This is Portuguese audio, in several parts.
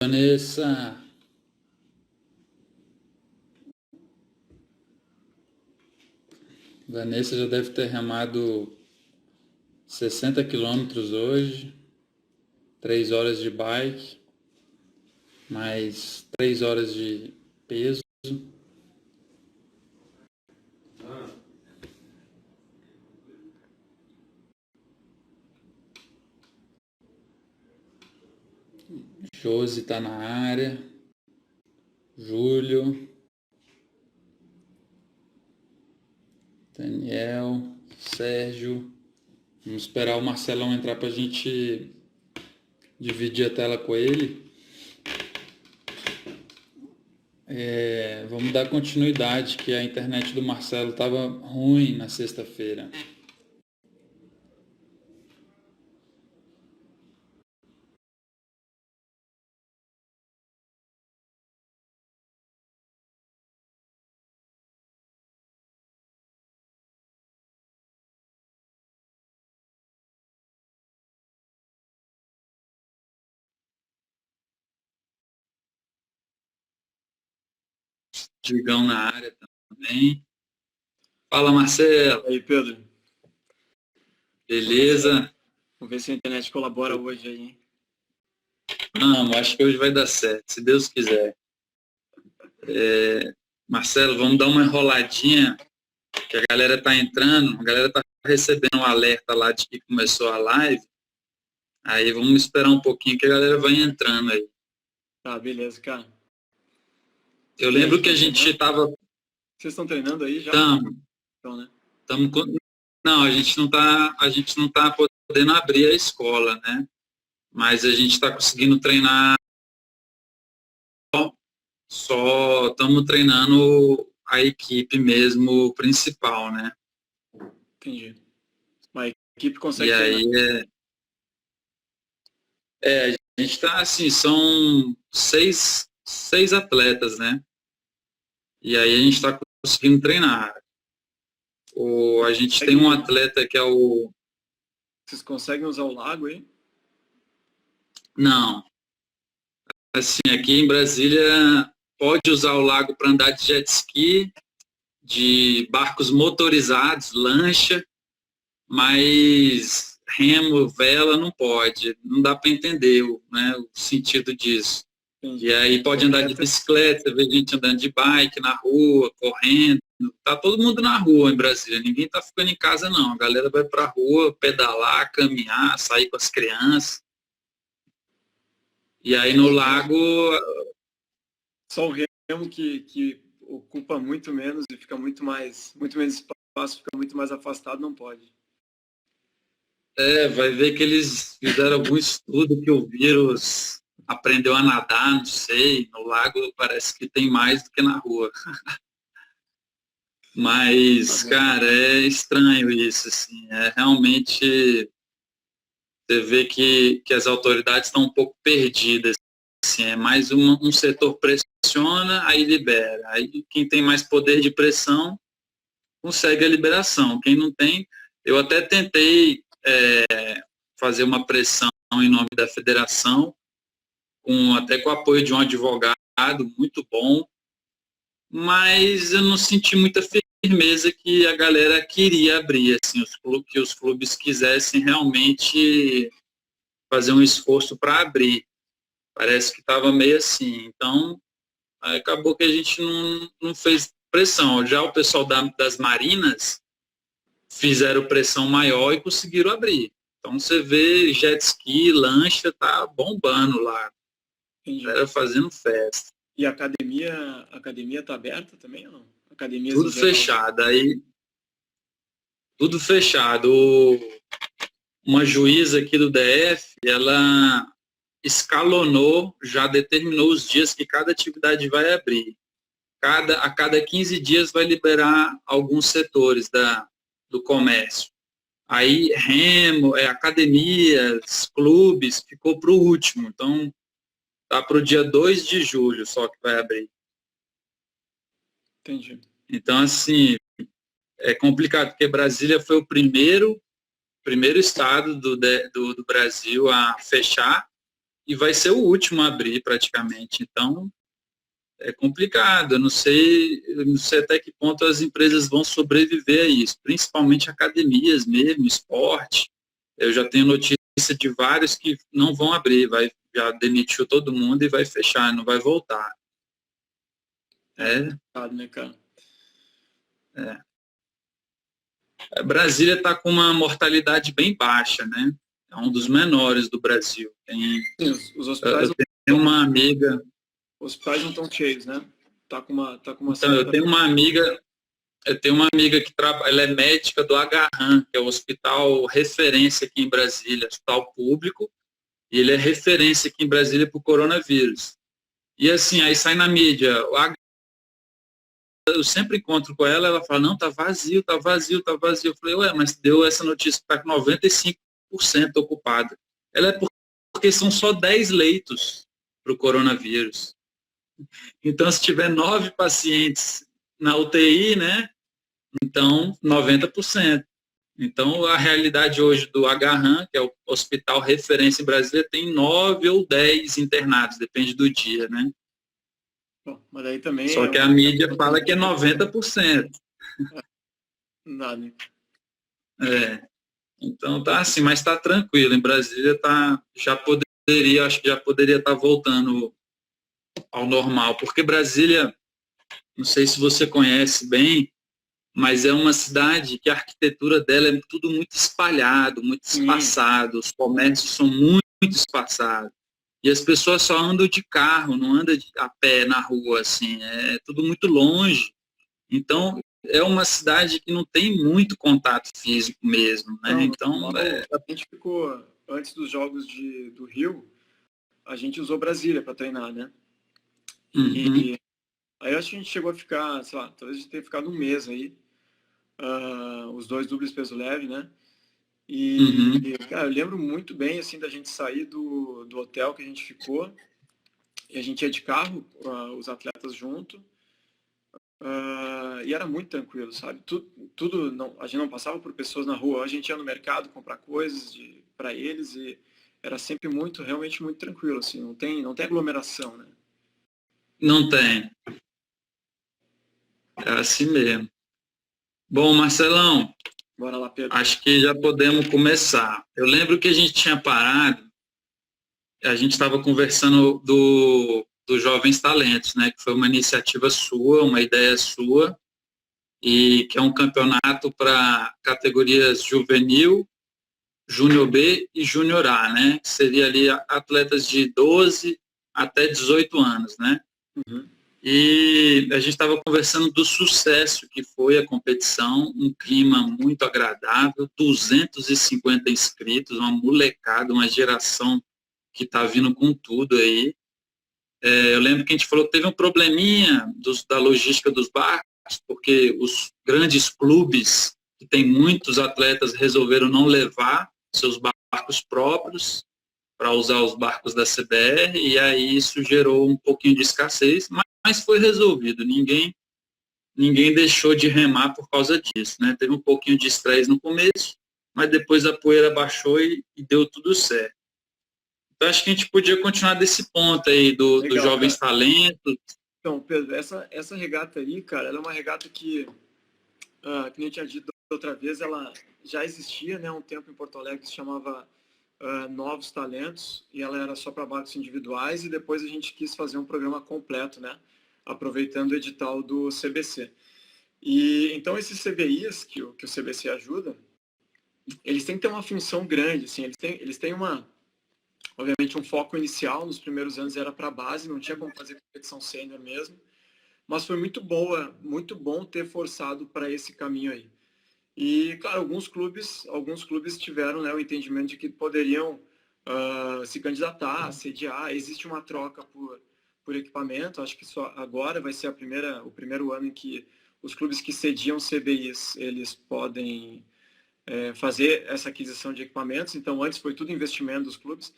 Vanessa, Vanessa já deve ter remado 60 quilômetros hoje, 3 horas de bike, mais 3 horas de peso. Josi está na área, Júlio, Daniel, Sérgio. Vamos esperar o Marcelão entrar para a gente dividir a tela com ele. Vamos dar continuidade, que a internet do Marcelo estava ruim na sexta-feira. Digão na área também. Fala, Marcelo. E aí, Pedro? Beleza? Vamos ver se a internet colabora hoje aí, hein? Não, acho que hoje vai dar certo, se Deus quiser. Marcelo, vamos dar uma enroladinha, que a galera está entrando, a galera está recebendo um alerta lá de que começou a live. Aí vamos esperar um pouquinho que a galera vai entrando aí. Tá, beleza, cara. Eu lembro que a gente estava... Vocês estão treinando aí já? Então, né? Não, a gente não tá podendo abrir a escola, né? Mas a gente está conseguindo treinar, só estamos treinando a equipe mesmo principal, né? Entendi. Mas a equipe consegue treinar. E aí a gente está assim, são seis atletas, né? E aí a gente está conseguindo treinar. A gente tem um atleta que é o... Vocês conseguem usar o lago aí? Não. Assim, aqui em Brasília pode usar o lago para andar de jet ski, de barcos motorizados, lancha, mas remo, vela não pode. Não dá para entender, né, o sentido disso. Entendi. E aí pode andar de bicicleta, ver gente andando de bike na rua, correndo. Tá todo mundo na rua em Brasília, ninguém tá ficando em casa não. A galera vai pra rua, pedalar, caminhar, sair com as crianças. E aí no lago... Só o remo que ocupa muito menos e fica muito menos espaço, fica muito mais afastado, não pode. Vai ver que eles fizeram algum estudo que o vírus aprendeu a nadar, não sei, no lago parece que tem mais do que na rua. Mas, cara, é estranho isso, assim, realmente você vê que as autoridades estão um pouco perdidas, assim, é mais um setor pressiona, aí libera, aí quem tem mais poder de pressão consegue a liberação, quem não tem, eu até tentei fazer uma pressão em nome da federação, até com o apoio de um advogado muito bom, mas eu não senti muita firmeza que a galera queria abrir, assim, que os clubes quisessem realmente fazer um esforço para abrir. Parece que estava meio assim. Então, acabou que a gente não fez pressão. Já o pessoal das marinas fizeram pressão maior e conseguiram abrir. Então, você vê jet ski, lancha, tá bombando lá. Era fazendo festa. E a academia tá aberta também ou não? Academias tudo fechado. Aí, tudo fechado. Uma juíza aqui do DF, ela escalonou, já determinou os dias que cada atividade vai abrir. A cada 15 dias vai liberar alguns setores do comércio. Aí, remo, academias, clubes, ficou para o último. Então, tá para o dia 2 de julho só que vai abrir. Entendi. Então, assim, é complicado, porque Brasília foi o primeiro estado do Brasil a fechar, e vai ser o último a abrir praticamente. Então, é complicado. Eu não sei até que ponto as empresas vão sobreviver a isso, principalmente academias mesmo, esporte. Eu já tenho notícia de vários que não vão abrir, já demitiu todo mundo e vai fechar, não vai voltar. Né, cara? Brasília está com uma mortalidade bem baixa, né? É um dos menores do Brasil. Sim, os hospitais, Eu tenho uma amiga. os hospitais não estão cheios, né? Tá com uma Então, certa... eu tenho uma amiga que trabalha, ela é médica do Agarran, que é o hospital referência aqui em Brasília, hospital público, e ele é referência aqui em Brasília para o coronavírus. E assim, aí sai na mídia, eu sempre encontro com ela, ela fala, não, tá vazio, tá vazio, tá vazio. Eu falei, ué, mas deu essa notícia que tá com 95% ocupado. Ela é porque são só 10 leitos para o coronavírus. Então, se tiver 9 pacientes na UTI, né, então 90%. Então, a realidade hoje do Agarran, que é o hospital referência em Brasília, tem 9 ou 10 internados, depende do dia, né? Bom, mas aí também Só que a mídia fala que é 90%. Nada. É. Então tá assim, mas está tranquilo. Em Brasília acho que já poderia estar voltando ao normal, porque Brasília, não sei se você conhece bem, mas é uma cidade que a arquitetura dela é tudo muito espalhado, muito espaçado, os comércios são muito espaçados. E as pessoas só andam de carro, não andam a pé na rua, assim, é tudo muito longe. Então, é uma cidade que não tem muito contato físico mesmo, né? Não, Então, a gente ficou, antes dos jogos do Rio, a gente usou Brasília para treinar, né? uhum. Aí eu acho que a gente chegou a ficar, sei lá, talvez a gente tenha ficado um mês aí, os dois duplos peso leve, né? Uhum. Cara, eu lembro muito bem, assim, da gente sair do hotel que a gente ficou, e a gente ia de carro, os atletas junto, e era muito tranquilo, sabe? Tudo não, a gente não passava por pessoas na rua, a gente ia no mercado comprar coisas para eles e era sempre realmente muito tranquilo, assim, não tem aglomeração, né? Não tem. É assim mesmo. Bom, Marcelão, Bora lá, Pedro. acho que já podemos começar. Eu lembro que a gente tinha parado, a gente estava conversando do Jovens Talentos, né? Que foi uma iniciativa sua, uma ideia sua, e que é um campeonato para categorias juvenil, júnior B e júnior A, né? Que seria ali atletas de 12 até 18 anos, né? Uhum. E a gente estava conversando do sucesso que foi a competição, um clima muito agradável, 250 inscritos, uma molecada, uma geração que está vindo com tudo aí. Eu lembro que a gente falou que teve um probleminha da logística dos barcos, porque os grandes clubes, que tem muitos atletas, resolveram não levar seus barcos próprios para usar os barcos da CBR, e aí isso gerou um pouquinho de escassez, mas foi resolvido. Ninguém deixou de remar por causa disso, né? Teve um pouquinho de estresse no começo, mas depois a poeira baixou e deu tudo certo. Então acho que a gente podia continuar desse ponto aí do Legal, Jovens cara. Talentos. Então, Pedro, essa regata aí, cara, ela é uma regata que nem eu tinha dito outra vez, ela já existia, né, há um tempo em Porto Alegre, que se chamava Novos Talentos, e ela era só para barcos individuais, e depois a gente quis fazer um programa completo, né, aproveitando o edital do CBC. E então esses CBIs que o CBC ajuda, eles têm que ter uma função grande, assim, eles têm obviamente um foco inicial, nos primeiros anos era para a base, não tinha como fazer competição sênior mesmo, mas foi muito bom ter forçado para esse caminho aí. E, claro, alguns clubes tiveram, né, o entendimento de que poderiam se candidatar, sediar. Existe uma troca por equipamento. Acho que só agora vai ser o primeiro ano em que os clubes que sediam CBIs, eles podem fazer essa aquisição de equipamentos. Então, antes foi tudo investimento dos clubes.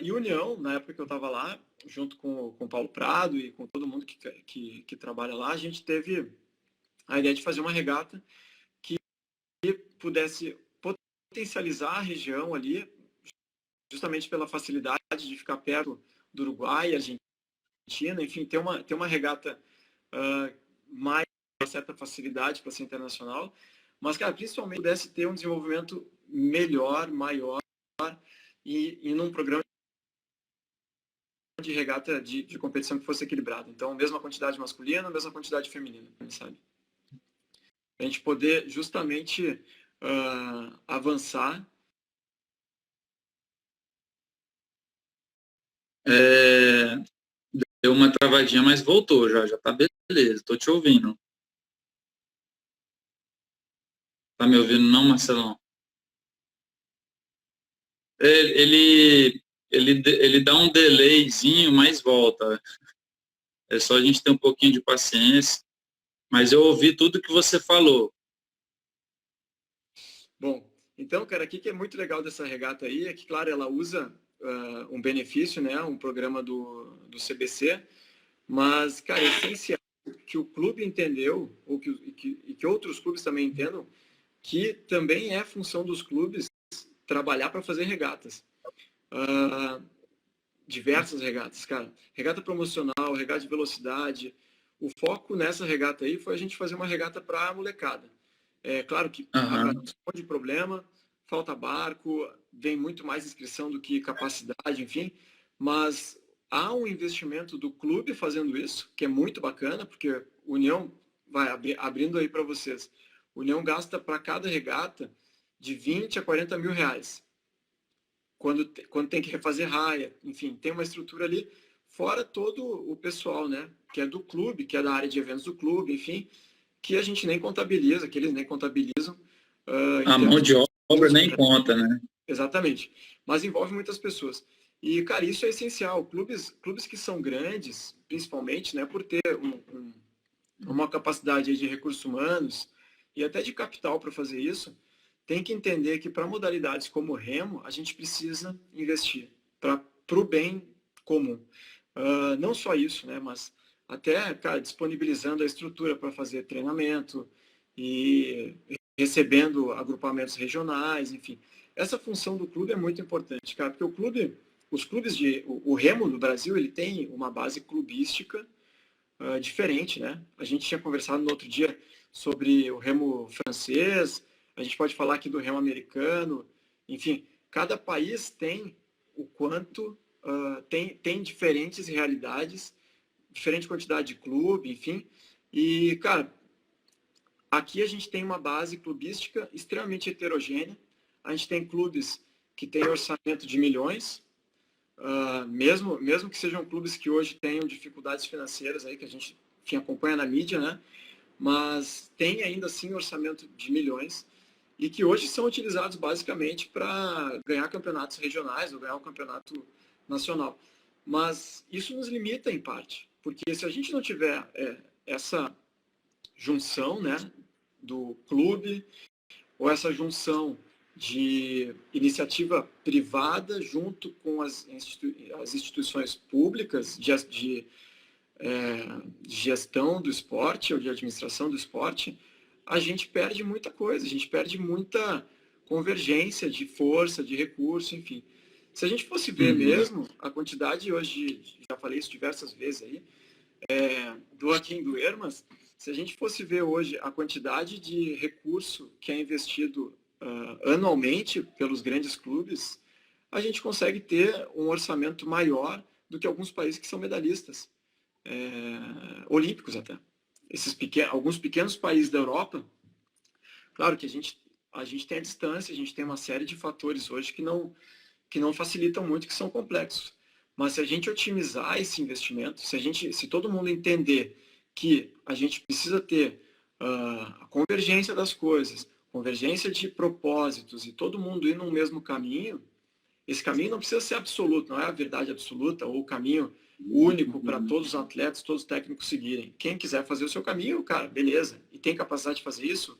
E União, na época que eu estava lá, junto com o Paulo Prado e com todo mundo que trabalha lá, a gente teve a ideia de fazer uma regata que pudesse potencializar a região ali, justamente pela facilidade de ficar perto do Uruguai, Argentina, enfim, ter uma regata mais uma certa facilidade para ser internacional, mas, cara, principalmente pudesse ter um desenvolvimento melhor, maior, e num programa de regata de competição que fosse equilibrado. Então, mesma quantidade masculina, mesma quantidade feminina, sabe? A gente poder justamente avançar. Deu uma travadinha, mas voltou já tá beleza, tô te ouvindo. Tá me ouvindo não, Marcelão? Ele dá um delayzinho, mas volta. É só a gente ter um pouquinho de paciência. Mas eu ouvi tudo que você falou. Bom, então, cara, o que é muito legal dessa regata aí é que, claro, ela usa um benefício, né, um programa do CBC, mas, cara, é essencial que o clube entendeu, ou que outros clubes também entendam, que também é função dos clubes trabalhar para fazer regatas. Diversas regatas, cara. Regata promocional, regata de velocidade. O foco nessa regata aí foi a gente fazer uma regata para a molecada. É claro que aparece um monte de problema, falta barco, vem muito mais inscrição do que capacidade, enfim. Mas há um investimento do clube fazendo isso, que é muito bacana, porque o União, vai abrindo aí para vocês, o União gasta para cada regata de 20 a 40 mil reais. Quando tem que refazer raia, enfim, tem uma estrutura ali, fora todo o pessoal, né, que é do clube, que é da área de eventos do clube, enfim, que a gente nem contabiliza, que eles nem contabilizam. A mão de obra nem conta, né? Exatamente. Mas envolve muitas pessoas. E, cara, isso é essencial. Clubes que são grandes, principalmente, né, por ter uma capacidade de recursos humanos e até de capital para fazer isso, tem que entender que para modalidades como o remo, a gente precisa investir para o bem comum. Não só isso, né, mas até, cara, disponibilizando a estrutura para fazer treinamento e recebendo agrupamentos regionais, enfim. Essa função do clube é muito importante, cara, porque os clubes o remo no Brasil, ele tem uma base clubística diferente, né? A gente tinha conversado no outro dia sobre o remo francês, a gente pode falar aqui do remo americano, enfim, cada país tem o quanto tem diferentes realidades, diferente quantidade de clube, enfim. E, cara, aqui a gente tem uma base clubística extremamente heterogênea. A gente tem clubes que têm orçamento de milhões, mesmo que sejam clubes que hoje tenham dificuldades financeiras aí, que a gente enfim, acompanha na mídia, né? Mas tem ainda assim orçamento de milhões e que hoje são utilizados basicamente para ganhar campeonatos regionais ou ganhar um campeonato nacional. Mas isso nos limita em parte, porque se a gente não tiver essa junção, né, do clube ou essa junção de iniciativa privada junto com as instituições públicas de gestão do esporte ou de administração do esporte, a gente perde muita coisa, a gente perde muita convergência de força, de recurso, enfim. Se a gente fosse ver mesmo, a quantidade hoje, já falei isso diversas vezes aí, do Joaquim do Hermas, se a gente fosse ver hoje a quantidade de recurso que é investido anualmente pelos grandes clubes, a gente consegue ter um orçamento maior do que alguns países que são medalhistas olímpicos até. Alguns pequenos países da Europa, claro que a gente tem a distância, a gente tem uma série de fatores hoje que não facilitam muito, que são complexos. Mas se a gente otimizar esse investimento, se todo mundo entender que a gente precisa ter a convergência das coisas, convergência de propósitos e todo mundo ir no mesmo caminho, esse caminho não precisa ser absoluto, não é a verdade absoluta ou o caminho único para todos os atletas, todos os técnicos seguirem. Quem quiser fazer o seu caminho, cara, beleza. E tem capacidade de fazer isso,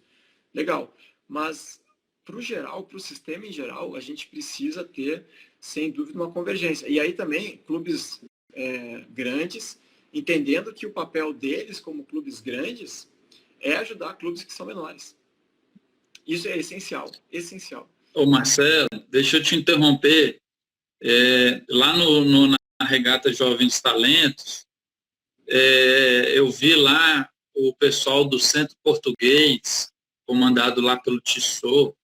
legal. Mas para o geral, para o sistema em geral, a gente precisa ter, sem dúvida, uma convergência. E aí também, clubes grandes, entendendo que o papel deles como clubes grandes é ajudar clubes que são menores. Isso é essencial, essencial. Ô Marcelo, deixa eu te interromper. Lá na Regata Jovens Talentos, eu vi lá o pessoal do Centro Português, comandado lá pelo Tissot,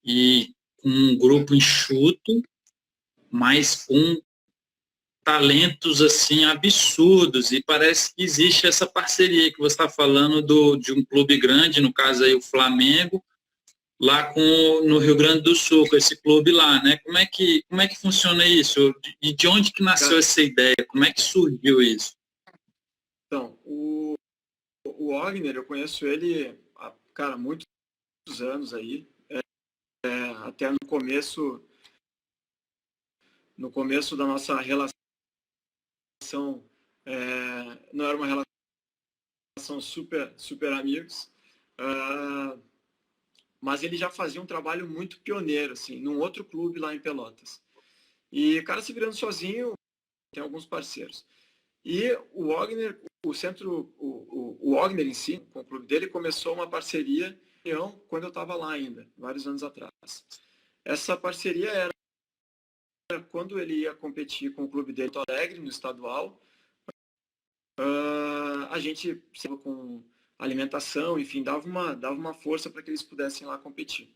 e com um grupo enxuto, mas com talentos assim absurdos, e parece que existe essa parceria que você está falando de um clube grande, no caso aí o Flamengo, lá no Rio Grande do Sul, com esse clube lá, né? Como é que funciona isso? E de onde que nasceu essa ideia? Como é que surgiu isso? Então, o Wagner, eu conheço ele há, cara, muitos anos aí, até no começo da nossa relação, não era uma relação super amigos, mas ele já fazia um trabalho muito pioneiro, assim, num outro clube lá em Pelotas. E o cara se virando sozinho, tem alguns parceiros. E o Wagner, o Wagner em si, com o clube dele, começou uma parceria quando eu estava lá ainda, vários anos atrás. Essa parceria era quando ele ia competir com o clube dele em Porto Alegre, no estadual, a gente com alimentação, enfim, dava uma força para que eles pudessem lá competir.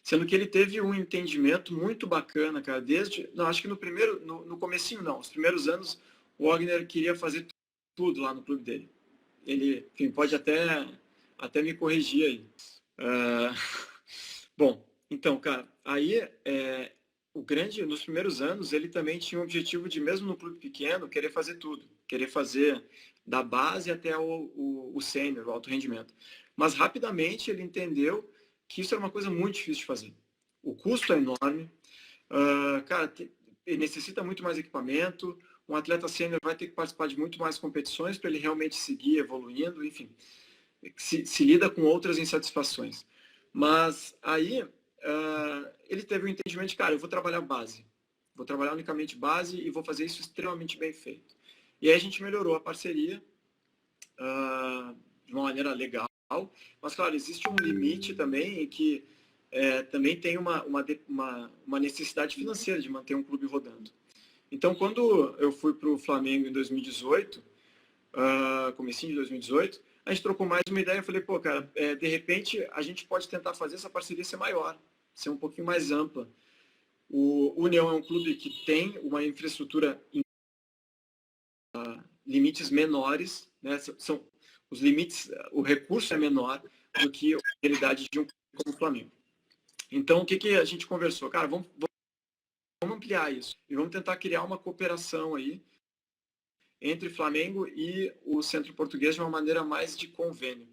Sendo que ele teve um entendimento muito bacana, cara, acho que no comecinho não, os primeiros anos, o Wagner queria fazer tudo lá no clube dele. Ele, enfim, pode até me corrigir aí. Bom, então, cara, aí nos primeiros anos, ele também tinha o objetivo de, mesmo no clube pequeno, querer fazer tudo. Querer fazer da base até o sênior, o alto rendimento. Mas rapidamente ele entendeu que isso era uma coisa muito difícil de fazer. O custo é enorme, cara, ele necessita muito mais equipamento, um atleta sênior vai ter que participar de muito mais competições para ele realmente seguir evoluindo, enfim, se lida com outras insatisfações. Mas aí ele teve o entendimento de, cara, eu vou trabalhar base, vou trabalhar unicamente base e vou fazer isso extremamente bem feito. E aí a gente melhorou a parceria de uma maneira legal, mas claro, existe um limite também em que também tem uma necessidade financeira de manter um clube rodando. Então, quando eu fui para o Flamengo em 2018, comecinho de 2018, a gente trocou mais uma ideia. Eu falei, pô, cara, de repente a gente pode tentar fazer essa parceria ser maior, ser um pouquinho mais ampla. O União é um clube que tem uma infraestrutura em limites menores, né? São os limites, o recurso é menor do que a realidade de um clube como o Flamengo. Então, o que a gente conversou? Cara, vamos ampliar isso e vamos tentar criar uma cooperação aí entre Flamengo e o Centro Português de uma maneira mais de convênio.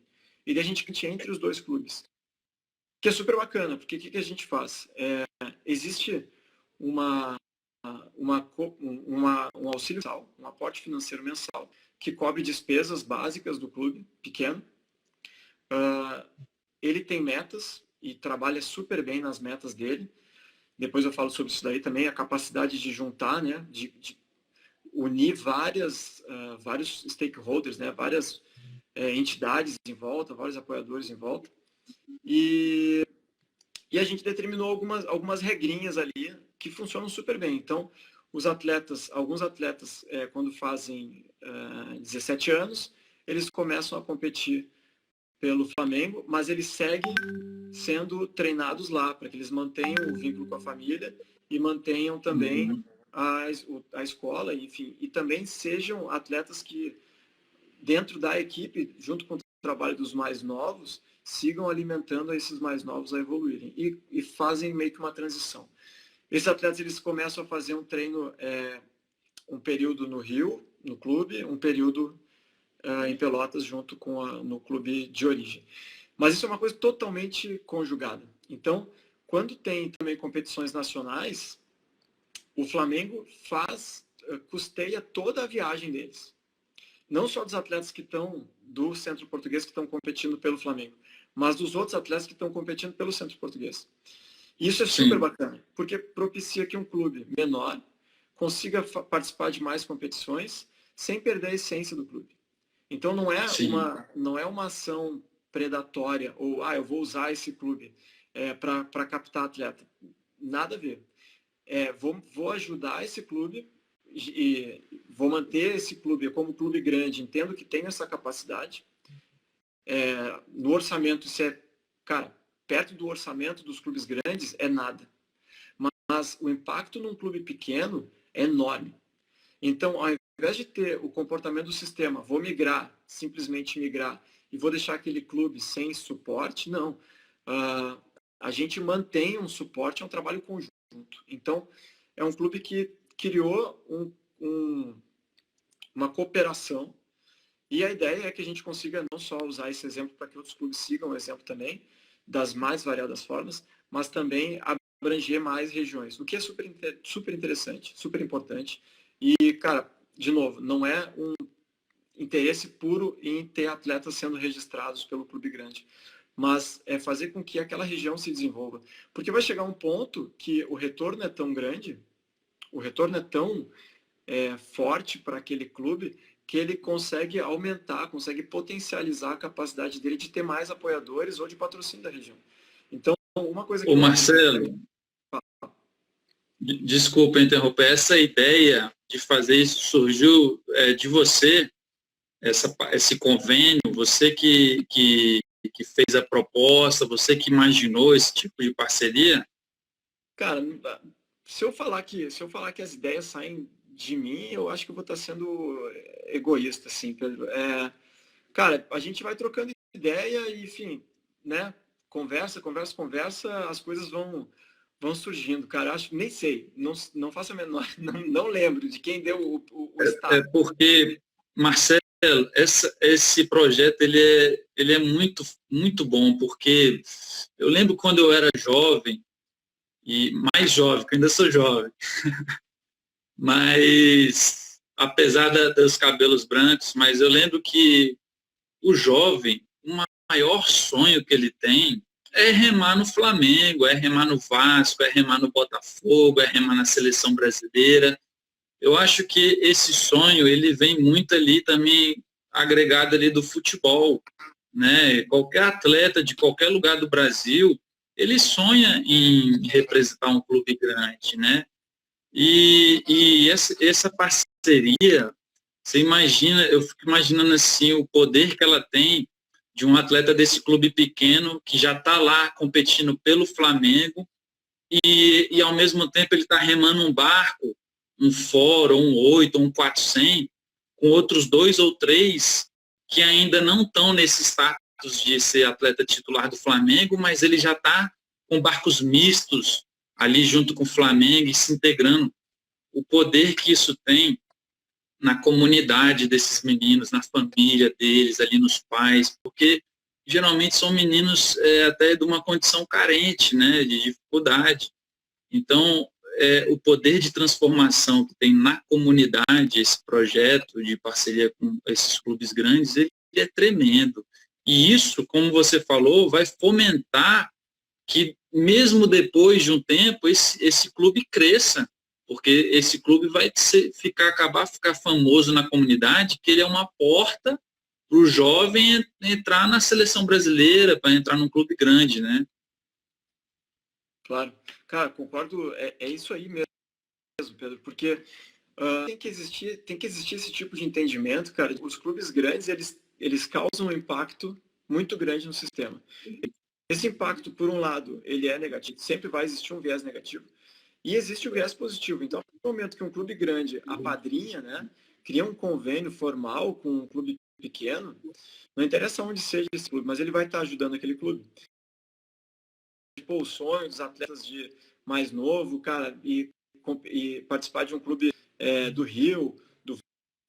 E daí a gente entre os dois clubes. Que é super bacana, porque o que a gente faz? Existe um auxílio mensal, um aporte financeiro mensal, que cobre despesas básicas do clube pequeno. Ele tem metas e trabalha super bem nas metas dele. Depois eu falo sobre isso daí também, a capacidade de juntar, né, de unir vários stakeholders, né, várias entidades em volta, vários apoiadores em volta. E a gente determinou algumas regrinhas ali que funcionam super bem. Então, alguns atletas, quando fazem 17 anos, eles começam a competir pelo Flamengo, mas eles seguem sendo treinados lá, para que eles mantenham o vínculo com a família e mantenham também a escola, enfim, e também sejam atletas que, dentro da equipe, junto com o trabalho dos mais novos, sigam alimentando esses mais novos a evoluírem e fazem meio que uma transição. Esses atletas, eles começam a fazer um treino, um período no Rio, no clube, um período em Pelotas, junto no clube de origem. Mas isso é uma coisa totalmente conjugada. Então, quando tem também competições nacionais, o Flamengo custeia toda a viagem deles. Não só dos atletas que estão do Centro Português que estão competindo pelo Flamengo, mas dos outros atletas que estão competindo pelo Centro Português. E isso é super bacana, porque propicia que um clube menor consiga participar de mais competições sem perder a essência do clube. Então não é uma ação predatória ou eu vou usar esse clube para captar atleta. Nada a ver. vou ajudar esse clube e vou manter esse clube como clube grande, entendo que tem essa capacidade. No orçamento, isso cara, perto do orçamento dos clubes grandes é nada. Mas o impacto num clube pequeno é enorme. Então, ao invés de ter o comportamento do sistema, vou migrar, simplesmente migrar, e vou deixar aquele clube sem suporte, não. A gente mantém um suporte, é um trabalho conjunto. Então, é um clube que criou uma cooperação, e a ideia é que a gente consiga não só usar esse exemplo para que outros clubes sigam o exemplo também, das mais variadas formas, mas também abranger mais regiões, o que é super interessante, super importante. E, cara, de novo, não é um interesse puro em ter atletas sendo registrados pelo clube grande, mas é fazer com que aquela região se desenvolva. Porque vai chegar um ponto que o retorno é tão grande, o retorno é tão forte para aquele clube, que ele consegue aumentar, consegue potencializar a capacidade dele de ter mais apoiadores ou de patrocínio da região. Então, uma coisa que... Ô, Marcelo, desculpa interromper, essa ideia de fazer isso surgiu de você, esse convênio, você que fez a proposta, você que imaginou esse tipo de parceria? Cara, se eu falar que as ideias saem de mim, eu acho que eu vou estar sendo egoísta, assim, Pedro. Cara, a gente vai trocando ideia e, enfim, né? Conversa, as coisas vão surgindo, cara. Acho, nem sei, não faço a menor, não lembro de quem deu o start. Porque, Marcelo, esse projeto ele é muito, muito bom, porque eu lembro quando eu era jovem, e mais jovem, que eu ainda sou jovem, mas apesar dos cabelos brancos, mas eu lembro que o jovem, o maior sonho que ele tem é remar no Flamengo, é remar no Vasco, é remar no Botafogo, é remar na seleção brasileira. Eu acho que esse sonho, ele vem muito ali também agregado ali do futebol, né? Qualquer atleta de qualquer lugar do Brasil, ele sonha em representar um clube grande, né? E essa parceria, você imagina, eu fico imaginando assim o poder que ela tem de um atleta desse clube pequeno que já está lá competindo pelo Flamengo e ao mesmo tempo ele está remando um barco, um Fora, um 8, um 400, com outros 2 ou 3 que ainda não estão nesse status de ser atleta titular do Flamengo, mas ele já está com barcos mistos ali junto com o Flamengo e se integrando. O poder que isso tem na comunidade desses meninos, na família deles, ali nos pais, porque geralmente são meninos até de uma condição carente, né, de dificuldade. Então, o poder de transformação que tem na comunidade, esse projeto de parceria com esses clubes grandes, ele é tremendo. E isso, como você falou, vai fomentar que, mesmo depois de um tempo, esse clube cresça, porque esse clube vai ficar famoso na comunidade, que ele é uma porta para o jovem entrar na seleção brasileira, para entrar num clube grande, né? Claro. Cara, concordo, é isso aí mesmo, Pedro, porque tem que existir esse tipo de entendimento, cara. Os clubes grandes, eles causam um impacto muito grande no sistema. Esse impacto, por um lado, ele é negativo, sempre vai existir um viés negativo, e existe o viés positivo. Então, no momento que um clube grande apadrinha, né, cria um convênio formal com um clube pequeno, não interessa onde seja esse clube, mas ele vai estar ajudando aquele clube. Tipo, o sonho dos atletas de mais novo, cara, e participar de um clube do Rio, do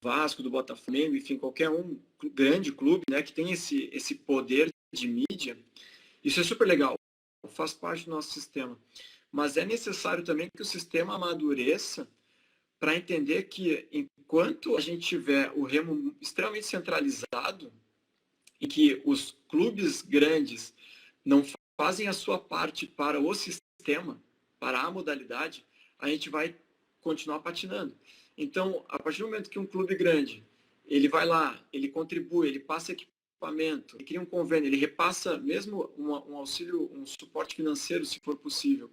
Vasco, do Botafogo, enfim, qualquer um grande clube, né, que tem esse poder de mídia, isso é super legal, faz parte do nosso sistema. Mas é necessário também que o sistema amadureça para entender que, enquanto a gente tiver o remo extremamente centralizado e que os clubes grandes não fazem a sua parte para o sistema, para a modalidade, a gente vai continuar patinando. Então, a partir do momento que um clube grande, ele vai lá, ele contribui, ele passa equipamento, ele cria um convênio, ele repassa mesmo um auxílio, um suporte financeiro, se for possível,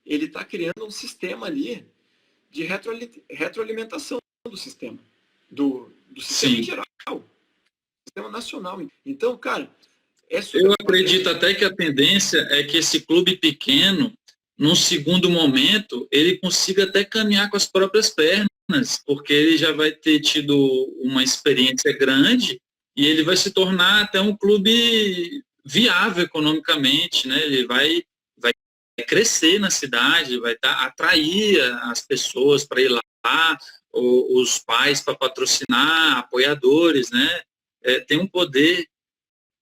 ele está criando um sistema ali de retroalimentação do sistema, do sistema em geral, do sistema nacional. Então, cara, eu acredito até que a tendência é que esse clube pequeno, num segundo momento, ele consiga até caminhar com as próprias pernas, porque ele já vai ter tido uma experiência grande e ele vai se tornar até um clube viável economicamente, né? Ele vai crescer na cidade, vai atrair as pessoas para ir lá, os pais para patrocinar, apoiadores, né? Tem um poder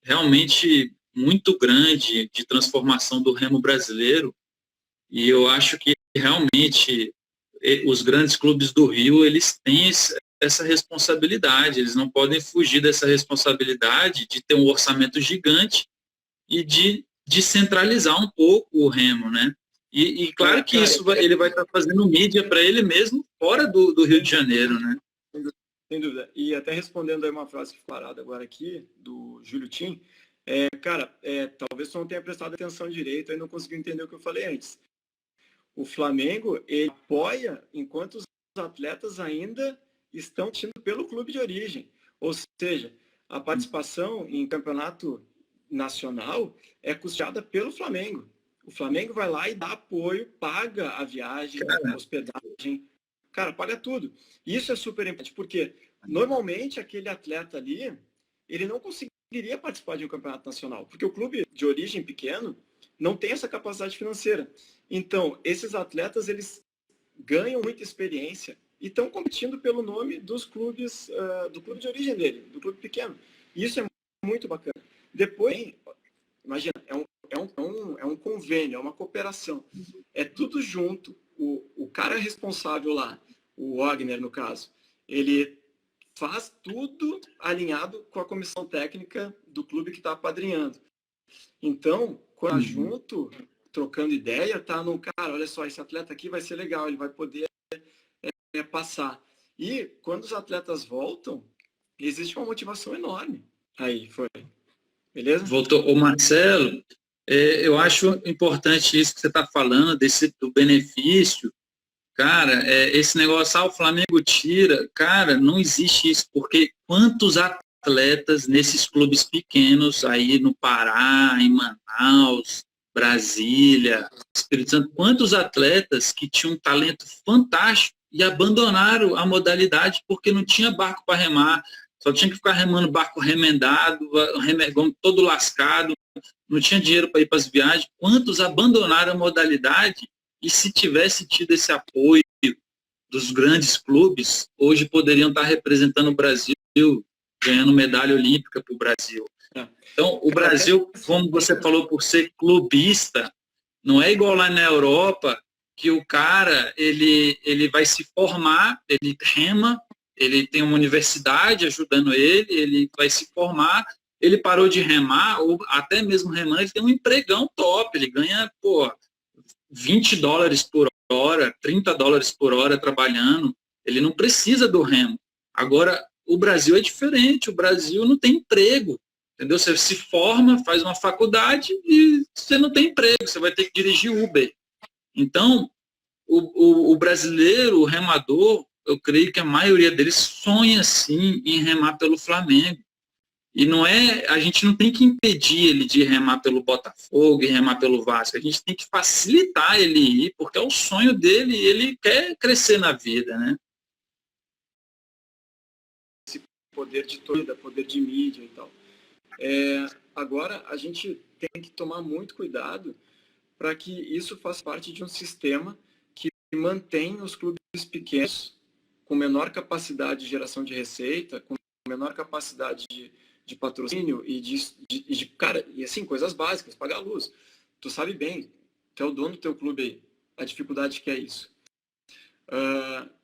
realmente muito grande de transformação do remo brasileiro, e eu acho que realmente os grandes clubes do Rio, eles têm essa responsabilidade, eles não podem fugir dessa responsabilidade de ter um orçamento gigante e de descentralizar um pouco o remo, né? E claro que isso ele vai estar fazendo mídia para ele mesmo fora do Rio de Janeiro, né? Sem dúvida. E até respondendo aí uma frase que ficou parada agora aqui, do Júlio Tim, cara, talvez você não tenha prestado atenção direito e não conseguiu entender o que eu falei antes. O Flamengo, ele apoia enquanto os atletas ainda estão tindo pelo clube de origem. Ou seja, a participação em campeonato nacional é custeada pelo Flamengo. O Flamengo vai lá e dá apoio, paga a viagem, a hospedagem, cara, paga tudo. Isso é super importante, porque normalmente aquele atleta ali, ele não conseguiria participar de um campeonato nacional, porque o clube de origem pequeno não tem essa capacidade financeira. Então, esses atletas, eles ganham muita experiência e estão competindo pelo nome dos clubes, do clube de origem dele, do clube pequeno. E isso é muito bacana. Depois, imagina, é um convênio, é uma cooperação. É tudo junto. O cara responsável lá, o Wagner, no caso, ele faz tudo alinhado com a comissão técnica do clube que está apadrinhando. Então, quando tá junto, trocando ideia, tá no cara, olha só, esse atleta aqui vai ser legal, ele vai poder passar. E quando os atletas voltam, existe uma motivação enorme. Aí, foi. Beleza? Voltou. O Marcelo, eu acho importante isso que você está falando, do benefício. Cara, esse negócio, o Flamengo tira, cara, não existe isso, porque quantos atletas nesses clubes pequenos aí no Pará, em Manaus, Brasília, Espírito Santo, quantos atletas que tinham um talento fantástico e abandonaram a modalidade porque não tinha barco para remar, só tinha que ficar remando barco remendado, todo lascado, não tinha dinheiro para ir para as viagens. Quantos abandonaram a modalidade? E se tivesse tido esse apoio dos grandes clubes, hoje poderiam estar representando o Brasil, ganhando medalha olímpica para o Brasil. Então, o Brasil, como você falou, por ser clubista, não é igual lá na Europa, que o cara, ele vai se formar, ele rema, ele tem uma universidade ajudando ele vai se formar, ele parou de remar, ou até mesmo remando, ele tem um empregão top, ele ganha, $20 por hora, $30 por hora trabalhando, ele não precisa do remo. Agora, o Brasil é diferente, o Brasil não tem emprego, entendeu? Você se forma, faz uma faculdade e você não tem emprego, você vai ter que dirigir Uber. Então, o brasileiro, o remador, eu creio que a maioria deles sonha, sim, em remar pelo Flamengo. E a gente não tem que impedir ele de remar pelo Botafogo e remar pelo Vasco. A gente tem que facilitar ele ir, porque é o sonho dele e ele quer crescer na vida, né? Esse poder de torcida, poder de mídia e tal. Agora, a gente tem que tomar muito cuidado para que isso faça parte de um sistema que mantém os clubes pequenos com menor capacidade de geração de receita, com menor capacidade de patrocínio e cara, e assim, coisas básicas, pagar a luz. Tu sabe bem, tu é o dono do teu clube aí, a dificuldade que é isso.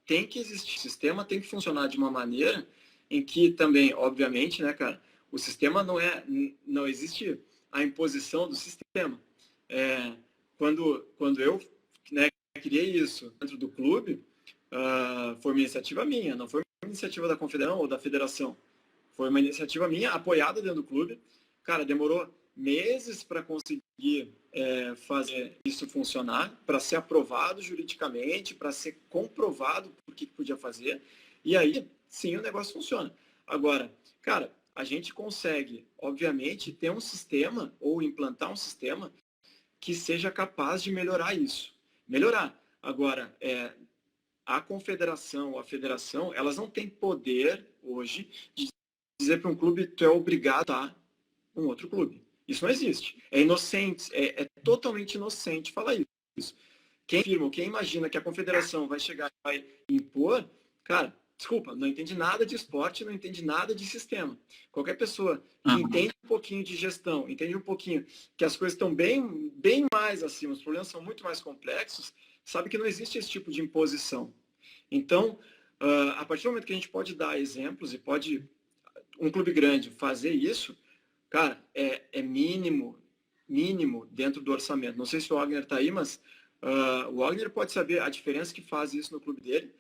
Tem que existir, o sistema tem que funcionar de uma maneira em que também, obviamente, né, cara, o sistema não existe a imposição do sistema. Quando eu, né, criei isso dentro do clube, foi uma iniciativa minha, não foi uma iniciativa da confederação ou da federação. Foi uma iniciativa minha, apoiada dentro do clube. Cara, demorou meses para conseguir fazer isso funcionar, para ser aprovado juridicamente, para ser comprovado por que podia fazer. E aí, sim, o negócio funciona. Agora, cara, a gente consegue, obviamente, ter um sistema ou implantar um sistema que seja capaz de melhorar isso. Melhorar. Agora, a confederação ou a federação, elas não têm poder hoje de dizer para um clube tu é obrigado a estar um outro clube. Isso não existe. É inocente, é totalmente inocente falar isso. Quem afirma, quem imagina que a confederação vai chegar e vai impor, cara, desculpa, não entende nada de esporte, não entende nada de sistema. Qualquer pessoa que entende um pouquinho de gestão, entende um pouquinho que as coisas estão bem, bem mais acima, os problemas são muito mais complexos, sabe que não existe esse tipo de imposição. Então, a partir do momento que a gente pode dar exemplos e pode um clube grande fazer isso, cara, é mínimo dentro do orçamento. Não sei se o Wagner está aí, mas o Wagner pode saber a diferença que faz isso no clube dele.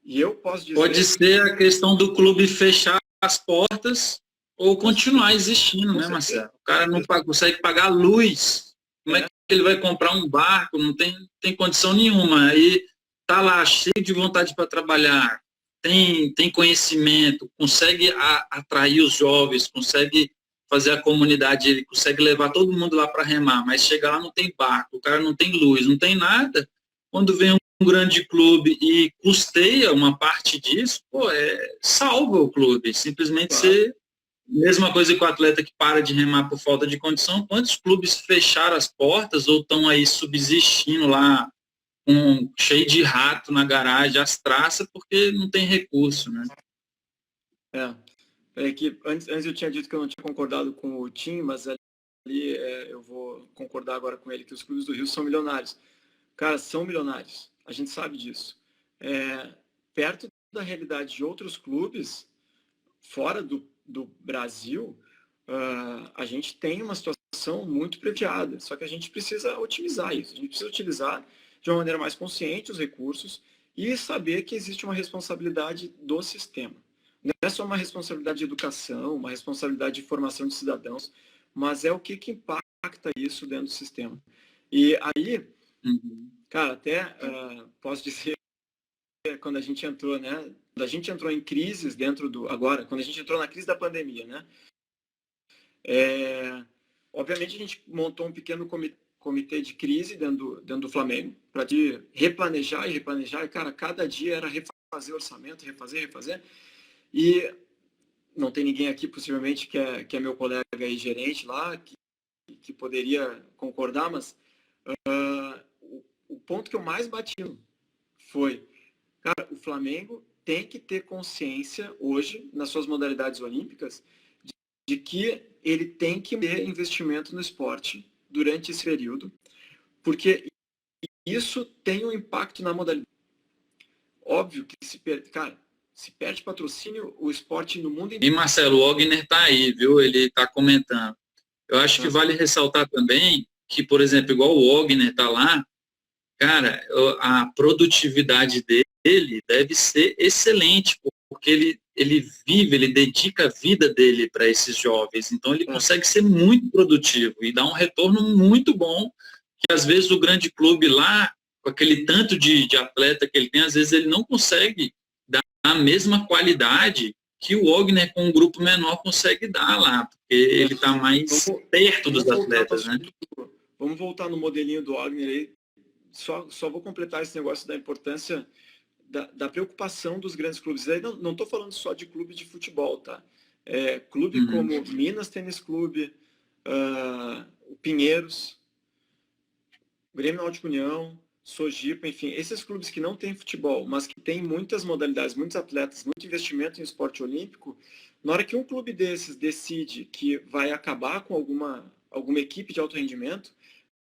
E eu posso dizer... Pode ser a questão do clube fechar as portas ou continuar existindo, né, Marcelo? O cara não consegue pagar luz. Como é que ele vai comprar um barco? Não tem condição nenhuma. Aí tá lá cheio de vontade para trabalhar, tem conhecimento, consegue atrair os jovens, consegue fazer a comunidade, ele consegue levar todo mundo lá para remar, mas chega lá não tem barco, o cara não tem luz, não tem nada. Quando vem um grande clube e custeia uma parte disso, salva o clube. Simplesmente ser mesma coisa que o atleta que para de remar por falta de condição. Quantos clubes fecharam as portas ou estão aí subsistindo lá cheio de rato na garagem, as traças, porque não tem recurso, né? Que antes eu tinha dito que eu não tinha concordado com o Tim, mas ali eu vou concordar agora com ele, que os clubes do Rio são milionários. Cara, são milionários. A gente sabe disso. Perto da realidade de outros clubes, fora do Brasil, a gente tem uma situação muito privilegiada. Só que a gente precisa otimizar isso. A gente precisa utilizar de uma maneira mais consciente os recursos e saber que existe uma responsabilidade do sistema. Não é só uma responsabilidade de educação, uma responsabilidade de formação de cidadãos, mas é o que impacta isso dentro do sistema. E aí, cara, até posso dizer, quando a gente entrou, né? Quando a gente entrou em crises quando a gente entrou na crise da pandemia, né? Obviamente a gente montou um pequeno comitê de crise dentro do Flamengo para replanejar. E, cara, cada dia era refazer orçamento, refazer. E não tem ninguém aqui, possivelmente, que é meu colega e gerente lá, que poderia concordar, mas o ponto que eu mais bati foi, cara, o Flamengo tem que ter consciência hoje, nas suas modalidades olímpicas, de que ele tem que ter investimento no esporte durante esse período, porque isso tem um impacto na modalidade. Óbvio que se perde patrocínio, o esporte no mundo inteiro. E Marcelo, o Wagner está aí, viu? Ele está comentando. Eu acho que vale ressaltar também que, por exemplo, igual o Wagner está lá, cara, a produtividade dele deve ser excelente, porque ele dedica a vida dele para esses jovens. Então, ele consegue ser muito produtivo e dar um retorno muito bom, que às vezes o grande clube lá, com aquele tanto de atleta que ele tem, às vezes ele não consegue dar a mesma qualidade que o Wagner com um grupo menor consegue dar lá, porque ele está mais perto dos atletas, né? Vamos voltar no modelinho do Wagner aí. Só vou completar esse negócio da importância da preocupação dos grandes clubes. Aí não estou falando só de clube de futebol, tá? Clube como Minas Tênis Clube, o Pinheiros, Grêmio Náutico União, Sojipa, enfim, esses clubes que não têm futebol, mas que têm muitas modalidades, muitos atletas, muito investimento em esporte olímpico, na hora que um clube desses decide que vai acabar com alguma equipe de alto rendimento,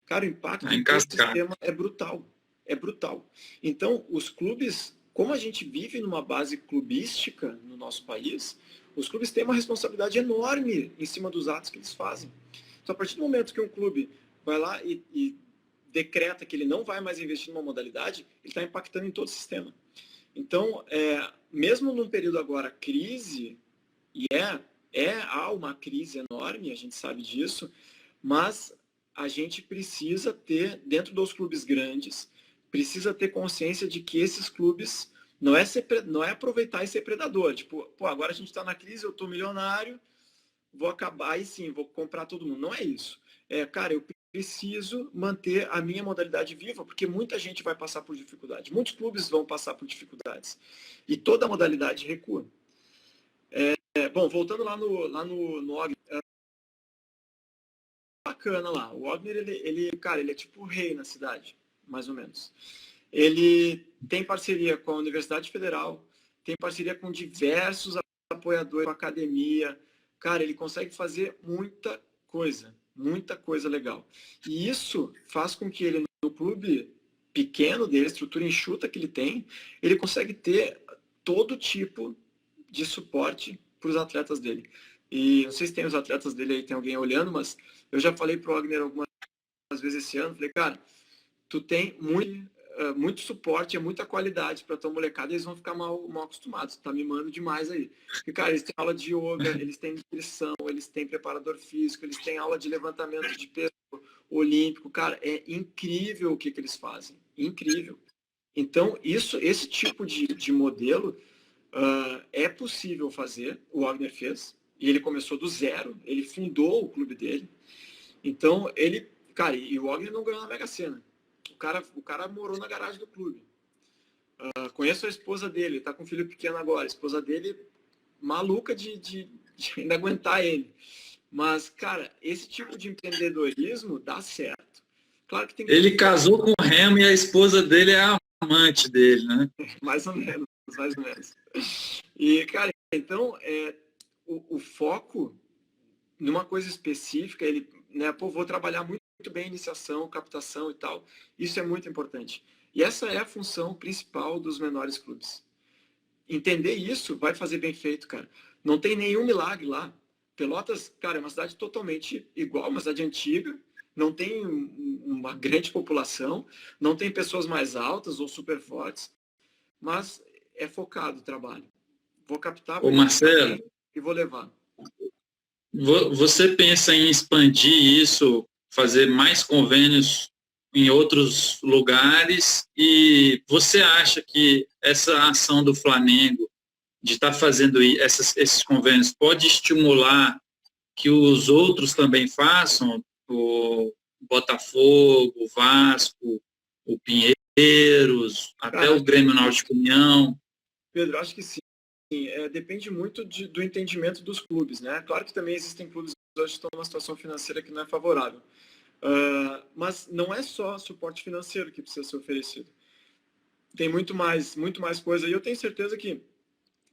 cara, o impacto do sistema é brutal. É brutal. Então, os clubes, como a gente vive numa base clubística no nosso país, os clubes têm uma responsabilidade enorme em cima dos atos que eles fazem. Então, a partir do momento que um clube vai lá e decreta que ele não vai mais investir numa modalidade, ele está impactando em todo o sistema. Então, mesmo num período agora crise, e há uma crise enorme, a gente sabe disso, Mas a gente precisa ter, dentro dos clubes grandes, precisa ter consciência de que esses clubes não é aproveitar e ser predador. Tipo, pô, agora a gente está na crise, eu estou milionário, vou acabar e sim, vou comprar todo mundo. Não é isso. Cara, eu preciso manter a minha modalidade viva, porque muita gente vai passar por dificuldade. Muitos clubes vão passar por dificuldades. E toda modalidade recua. Bom, voltando lá no Ogner, bacana lá. O Ogner, cara, ele é tipo o rei na cidade, mais ou menos. Ele tem parceria com a Universidade Federal, tem parceria com diversos apoiadores, com a academia. Cara, ele consegue fazer muita coisa legal. E isso faz com que ele, no clube pequeno dele, estrutura enxuta que ele tem, ele consegue ter todo tipo de suporte para os atletas dele. E não sei se tem os atletas dele aí, tem alguém olhando, mas eu já falei para o Wagner algumas vezes esse ano, falei, cara, tu tem muito suporte, muita qualidade para tua molecada, eles vão ficar mal acostumados, tá mimando demais aí. Porque, cara, eles têm aula de yoga, eles têm nutrição, eles têm preparador físico, eles têm aula de levantamento de peso olímpico, cara, é incrível o que eles fazem, incrível. Então, esse tipo de modelo é possível fazer, o Wagner fez, e ele começou do zero, ele fundou o clube dele. Então, cara, e o Wagner não ganhou na Mega Sena. O cara morou na garagem do clube. Conheço a esposa dele, tá com um filho pequeno agora. A esposa dele, maluca de ainda aguentar ele. Mas, cara, esse tipo de empreendedorismo dá certo. Claro que tem que... Ele casou com o Remo e a esposa dele é a amante dele, né? Mais ou menos. E, cara, então, o foco numa coisa específica, ele, né, pô, vou trabalhar muito bem iniciação, captação e tal. Isso é muito importante. E essa é a função principal dos menores clubes. Entender isso vai fazer bem feito, cara. Não tem nenhum milagre lá. Pelotas, cara, é uma cidade totalmente igual, uma cidade antiga, não tem uma grande população, não tem pessoas mais altas ou super fortes, mas é focado o trabalho. Vou captar, vou Marcelo, e vou levar. Você pensa em expandir isso, fazer mais convênios em outros lugares, e você acha que essa ação do Flamengo de estar fazendo esses convênios pode estimular que os outros também façam, o Botafogo, o Vasco, o Pinheiros, até o Grêmio Náutico União? Pedro, acho que sim. Depende muito do entendimento dos clubes, né? Claro que também existem clubes que hoje estão numa situação financeira que não é favorável. Mas não é só suporte financeiro que precisa ser oferecido. Tem muito mais coisa. E eu tenho certeza que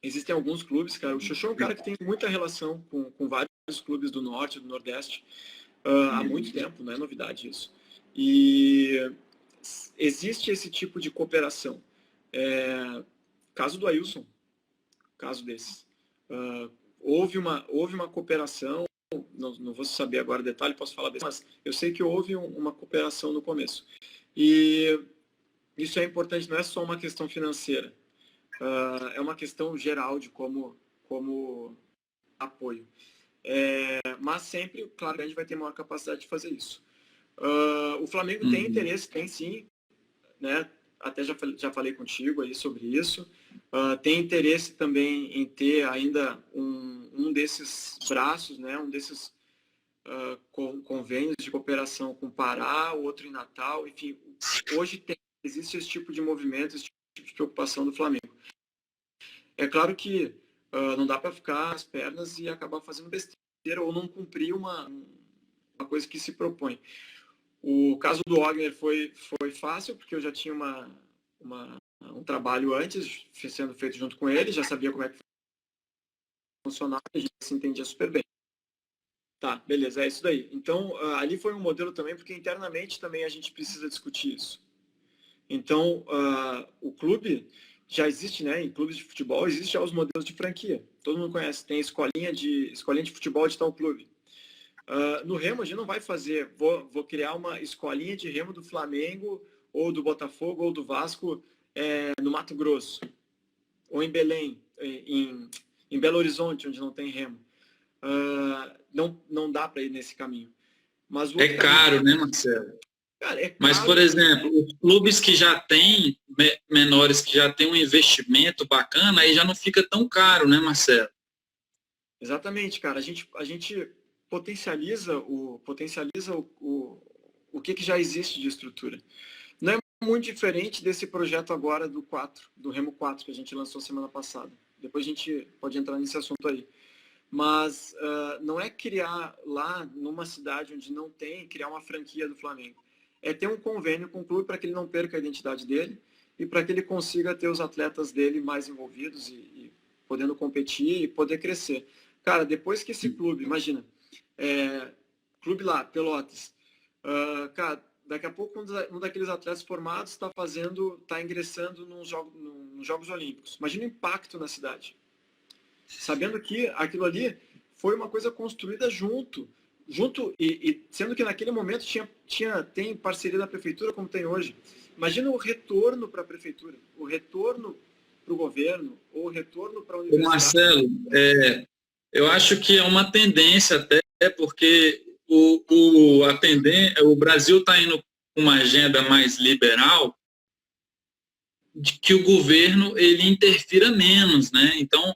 existem alguns clubes, cara. O Xoxô é um cara que tem muita relação com vários clubes do Norte, do Nordeste, há muito tempo, não é novidade isso. E existe esse tipo de cooperação. Caso do Ailson, caso desses. Houve uma cooperação, não vou saber agora o detalhe, posso falar desse, mas eu sei que houve uma cooperação no começo. E isso é importante, não é só uma questão financeira, é uma questão geral de como apoio. Mas sempre, claro, a gente vai ter maior capacidade de fazer isso. O Flamengo tem interesse, tem sim, né? Até já falei contigo aí sobre isso. Tem interesse também em ter ainda um desses braços, né? Um desses convênios de cooperação com o Pará, outro em Natal, enfim. Hoje existe esse tipo de movimento, esse tipo de preocupação do Flamengo. É claro que não dá para ficar as pernas e acabar fazendo besteira ou não cumprir uma coisa que se propõe. O caso do Wagner foi fácil, porque eu já tinha um trabalho antes sendo feito junto com ele, já sabia como é que funcionava, a gente se entendia super bem. Tá, beleza, é isso daí. Então, ali foi um modelo também, porque internamente também a gente precisa discutir isso. Então, o clube já existe, né? Em clubes de futebol, existem já os modelos de franquia. Todo mundo conhece, tem escolinha de futebol de tal clube. No Remo, a gente não vai fazer, vou criar uma escolinha de Remo do Flamengo, ou do Botafogo, ou do Vasco, no Mato Grosso, ou em Belém, em Belo Horizonte, onde não tem Remo. Não dá para ir nesse caminho. Mas É caro, né, Marcelo? Cara, é Mas, caro. por exemplo, os clubes que já têm, menores que já têm um investimento bacana, aí já não fica tão caro, né, Marcelo? Exatamente, cara. A gente potencializa o que já existe de estrutura. Não é muito diferente desse projeto agora do 4, do Remo 4, que a gente lançou semana passada. Depois a gente pode entrar nesse assunto aí. Mas não é criar lá numa cidade onde não tem, criar uma franquia do Flamengo. É ter um convênio com o clube para que ele não perca a identidade dele e para que ele consiga ter os atletas dele mais envolvidos e podendo competir e poder crescer. Cara, depois que esse clube, imagina, clube lá, Pelotas, cara, daqui a pouco um daqueles atletas formados está ingressando nos Jogos Olímpicos. Imagina o impacto na cidade. Sabendo que aquilo ali foi uma coisa construída junto e sendo que naquele momento tem parceria da prefeitura como tem hoje. Imagina o retorno para a prefeitura, o retorno para o governo, ou o retorno para a Ô, universidade. Marcelo, eu acho que é uma tendência até, porque o Brasil está indo com uma agenda mais liberal, de que o governo ele interfira menos, né? Então,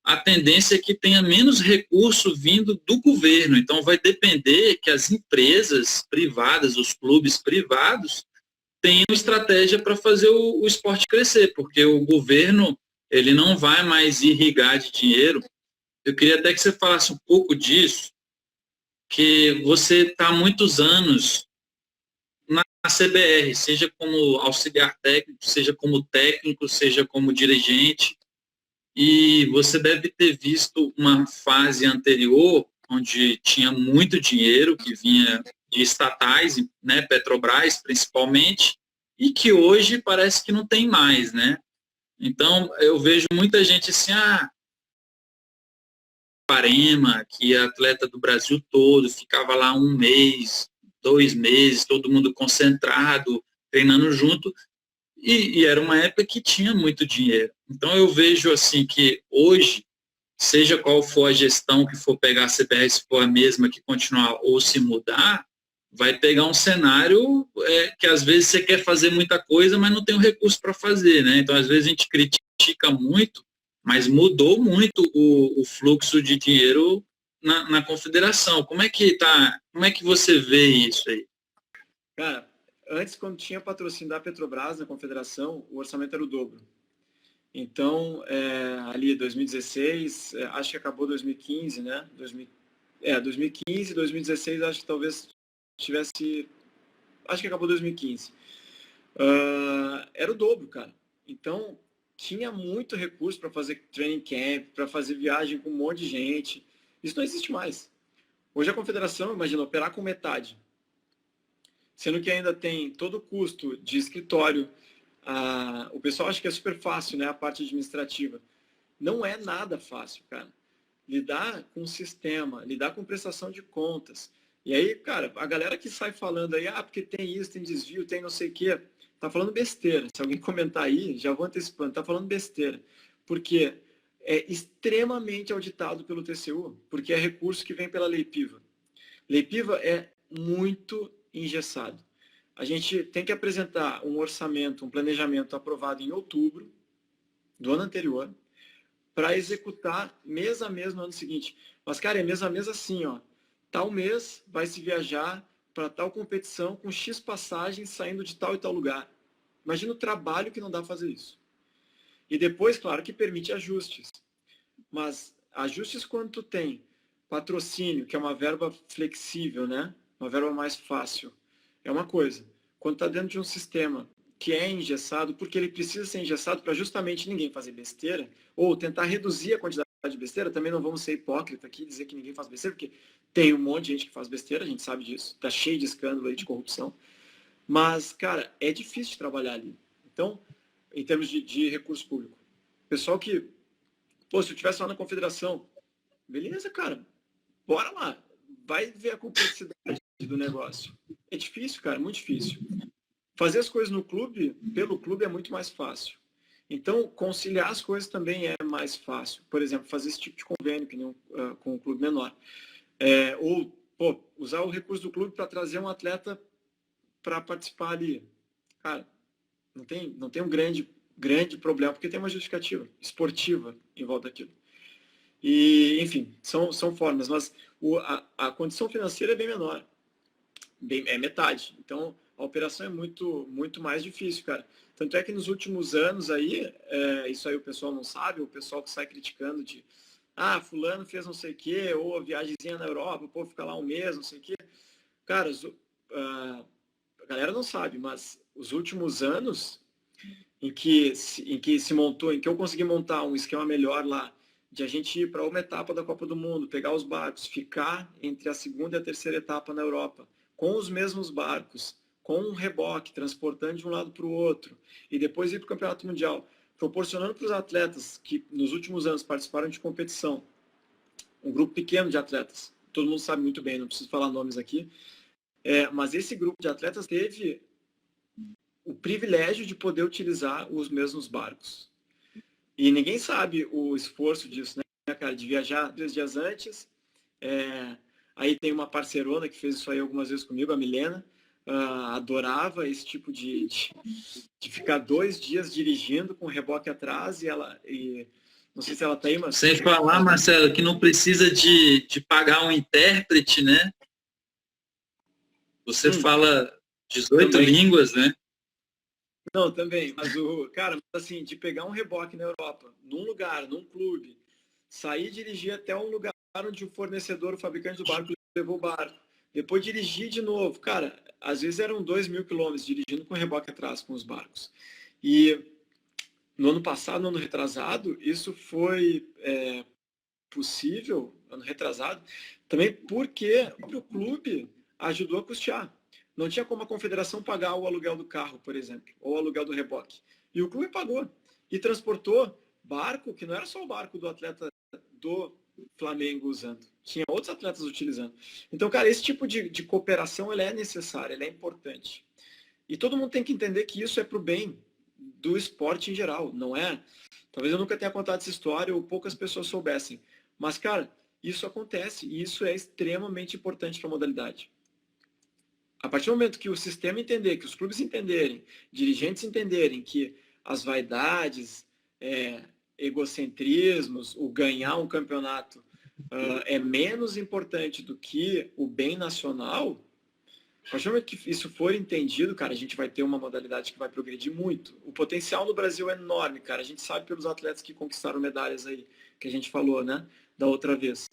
a tendência é que tenha menos recurso vindo do governo. Então, vai depender que as empresas privadas, os clubes privados, tenham estratégia para fazer o esporte crescer, porque o governo ele não vai mais irrigar de dinheiro. Eu queria até que você falasse um pouco disso, que você está há muitos anos na CBR, seja como auxiliar técnico, seja como técnico, seja como dirigente, e você deve ter visto uma fase anterior onde tinha muito dinheiro que vinha de estatais, né, Petrobras principalmente, e que hoje parece que não tem mais, né? Então, eu vejo muita gente assim, Parema, que é atleta do Brasil todo, ficava lá 1 mês, 2 meses, todo mundo concentrado, treinando junto, e era uma época que tinha muito dinheiro. Então eu vejo assim que hoje, seja qual for a gestão que for pegar a CBR, se for a mesma que continuar ou se mudar, vai pegar um cenário que às vezes você quer fazer muita coisa, mas não tem o recurso para fazer, né? Então às vezes a gente critica muito, mas mudou muito o fluxo de dinheiro na confederação. Como é que tá? Como é que você vê isso aí? Cara, antes, quando tinha patrocínio da Petrobras na confederação, o orçamento era o dobro. Então, ali 2016, acho que acabou 2015, né? 2015, 2016, acho que talvez tivesse. Acho que acabou 2015. Era o dobro, cara. Então, tinha muito recurso para fazer training camp, para fazer viagem com um monte de gente. Isso não existe mais. Hoje a confederação, imagina, operar com metade. Sendo que ainda tem todo o custo de escritório. O pessoal acha que é super fácil, né? A parte administrativa. Não é nada fácil, cara. Lidar com o sistema, lidar com prestação de contas. E aí, cara, a galera que sai falando aí, porque tem isso, tem desvio, tem não sei o quê, tá falando besteira. Se alguém comentar aí, já vou antecipando, tá falando besteira. Porque é extremamente auditado pelo TCU, porque é recurso que vem pela Lei Piva. Lei Piva é muito engessado. A gente tem que apresentar um orçamento, um planejamento aprovado em outubro do ano anterior, para executar mês a mês no ano seguinte. Mas, cara, é mês a mês assim, ó. Tal mês vai se viajar para tal competição com X passagens saindo de tal e tal lugar. Imagina o trabalho que não dá fazer isso. E depois, claro, que permite ajustes. Mas ajustes quando tu tem patrocínio, que é uma verba flexível, né? Uma verba mais fácil. É uma coisa. Quando está dentro de um sistema que é engessado, porque ele precisa ser engessado para justamente ninguém fazer besteira, ou tentar reduzir a quantidade de besteira, também não vamos ser hipócritas aqui e dizer que ninguém faz besteira, porque tem um monte de gente que faz besteira, a gente sabe disso, está cheio de escândalo aí de corrupção. Mas, cara, é difícil de trabalhar ali. Então, em termos de recurso público. Pessoal que, pô, se eu estivesse lá na confederação, beleza, cara, bora lá. Vai ver a complexidade do negócio. É difícil, cara, muito difícil. Fazer as coisas no clube, pelo clube, é muito mais fácil. Então, conciliar as coisas também é mais fácil. Por exemplo, fazer esse tipo de convênio que nem com um clube menor. Ou pô, usar o recurso do clube para trazer um atleta para participar ali. Cara, não tem um grande problema, porque tem uma justificativa esportiva em volta daquilo. E, enfim, são formas, mas a condição financeira é bem menor, é metade. Então, a operação é muito mais difícil, cara. Tanto é que nos últimos anos aí, isso aí o pessoal não sabe, o pessoal que sai criticando de fulano fez não sei o quê, ou a viagemzinha na Europa, pô, fica lá um mês, não sei o quê. Cara, a galera não sabe, mas os últimos anos em que eu consegui montar um esquema melhor lá, de a gente ir para uma etapa da Copa do Mundo, pegar os barcos, ficar entre a segunda e a terceira etapa na Europa, com os mesmos barcos, com um reboque, transportando de um lado para o outro, e depois ir para o Campeonato Mundial, proporcionando para os atletas que nos últimos anos participaram de competição, um grupo pequeno de atletas, todo mundo sabe muito bem, não preciso falar nomes aqui, mas esse grupo de atletas teve o privilégio de poder utilizar os mesmos barcos. E ninguém sabe o esforço disso, né, cara? De viajar 3 dias antes. Aí tem uma parceirona que fez isso aí algumas vezes comigo, a Milena. Adorava esse tipo de ficar 2 dias dirigindo com o reboque atrás e não sei se ela tá aí, mas... Sem falar, Marcelo, que não precisa de pagar um intérprete, né? Você fala 18 também. línguas, né? Não, também, mas cara, assim, de pegar um reboque na Europa, num lugar, num clube, sair e dirigir até um lugar onde o fornecedor, o fabricante do barco levou o barco, depois dirigir de novo, cara, às vezes eram 2.000 quilômetros dirigindo com reboque atrás com os barcos. E no ano passado, no ano retrasado, isso foi possível, ano retrasado, também porque o clube ajudou a custear. Não tinha como a confederação pagar o aluguel do carro, por exemplo, ou o aluguel do reboque. E o clube pagou. E transportou barco, que não era só o barco do atleta do Flamengo usando. Tinha outros atletas utilizando. Então, cara, esse tipo de cooperação ela é necessária, ela é importante. E todo mundo tem que entender que isso é para o bem do esporte em geral, não é? Talvez eu nunca tenha contado essa história ou poucas pessoas soubessem. Mas, cara, isso acontece e isso é extremamente importante para a modalidade. A partir do momento que o sistema entender, que os clubes entenderem, dirigentes entenderem que as vaidades, egocentrismos, o ganhar um campeonato é menos importante do que o bem nacional, a partir do momento que isso for entendido, cara, a gente vai ter uma modalidade que vai progredir muito. O potencial no Brasil é enorme, cara. A gente sabe pelos atletas que conquistaram medalhas aí, que a gente falou, né, da outra vez.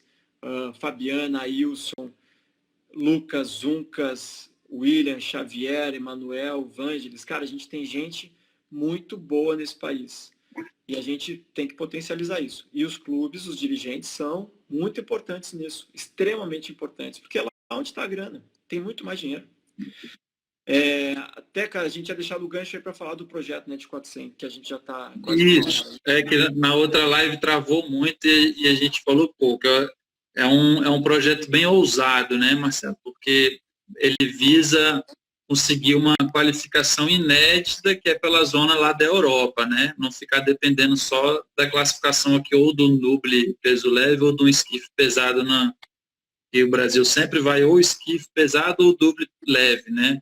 Fabiana, Ailson, Lucas, Zuncas, William, Xavier, Emanuel, Vangelis. Cara, a gente tem gente muito boa nesse país. E a gente tem que potencializar isso. E os clubes, os dirigentes são muito importantes nisso. Extremamente importantes. Porque é lá onde está a grana. Tem muito mais dinheiro. Até, cara, a gente tinha deixado o gancho aí para falar do projeto Net 400, que a gente já está... Isso. Que na outra live travou muito e a gente falou pouco. É um projeto bem ousado, né, Marcelo? Porque ele visa conseguir uma qualificação inédita que é pela zona lá da Europa, né? Não ficar dependendo só da classificação aqui ou do nuble peso leve ou do esquife pesado que o Brasil sempre vai ou esquife pesado ou duble leve, né?